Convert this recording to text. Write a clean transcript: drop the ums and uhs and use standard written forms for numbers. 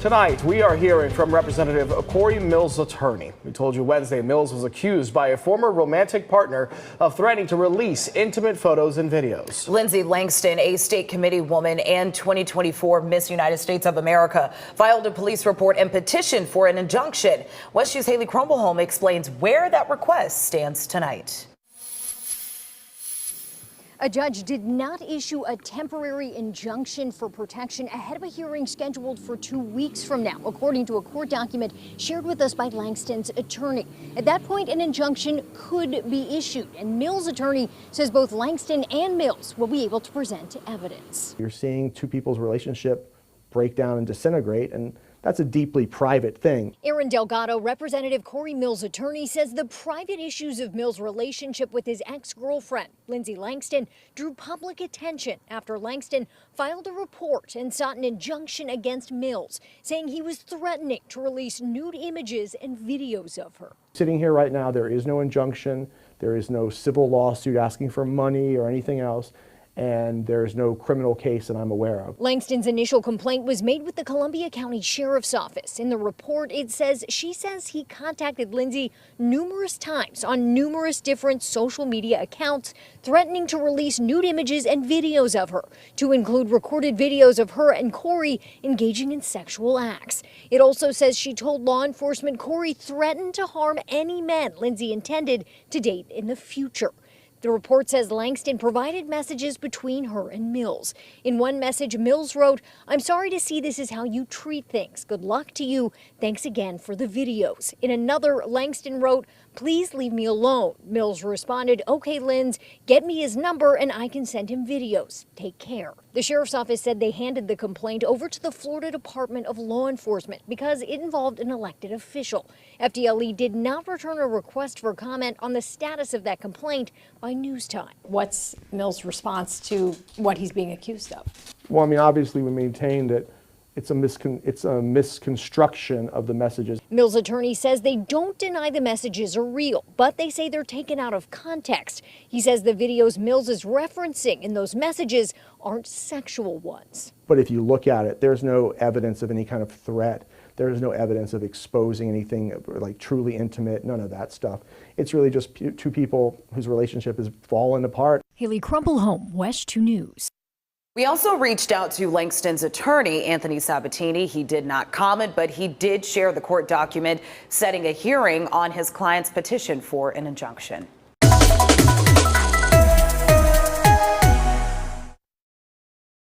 Tonight, we are hearing from Representative Cory Mills' attorney. We told you Wednesday Mills was accused by a former romantic partner of threatening to release intimate photos and videos. Lindsay Langston, a state committee woman and 2024 Miss United States of America, filed a police report and petition for an injunction. West U's Haley Crumbleholm explains where that request stands tonight. A judge did not issue a temporary injunction for protection ahead of a hearing scheduled for 2 weeks from now, according to a court document shared with us by Langston's attorney. At that point, an injunction could be issued, and Mills' attorney says both Langston and Mills will be able to present evidence. You're seeing two people's relationship break down and disintegrate, and that's a deeply private thing. Aaron Delgado, Representative Cory Mills' attorney, says the private issues of Mills' relationship with his ex-girlfriend, Lindsay Langston, drew public attention after Langston filed a report and sought an injunction against Mills, saying he was threatening to release nude images and videos of her. Sitting here right now, there is no injunction, there is no civil lawsuit asking for money or anything else, and there is no criminal case that I'm aware of. Langston's initial complaint was made with the Columbia County Sheriff's Office. In the report, it says she says he contacted Lindsay numerous times on numerous different social media accounts, threatening to release nude images and videos of her, to include recorded videos of her and Cory engaging in sexual acts. It also says she told law enforcement Cory threatened to harm any men Lindsay intended to date in the future. The report says Langston provided messages between her and Mills. In one message, Mills wrote, "I'm sorry to see this is how you treat things. Good luck to you. Thanks again for the videos." In another, Langston wrote, "Please leave me alone." Mills responded, "Okay, Linz, get me his number and I can send him videos. Take care." The sheriff's office said they handed the complaint over to the Florida Department of Law Enforcement because it involved an elected official. FDLE did not return a request for comment on the status of that complaint by News Time. What's Mills' response to what he's being accused of? Well, I mean, obviously we maintain that it's a misconstruction of the messages. Mills' attorney says they don't deny the messages are real, but they say they're taken out of context. He says the videos Mills is referencing in those messages aren't sexual ones. But if you look at it, there's no evidence of any kind of threat. There is no evidence of exposing anything like truly intimate, none of that stuff. It's really just two people whose relationship has fallen apart. Haley Crumbleholm, West 2 News. We also reached out to Langston's attorney, Anthony Sabatini. He did not comment, but he did share the court document setting a hearing on his client's petition for an injunction.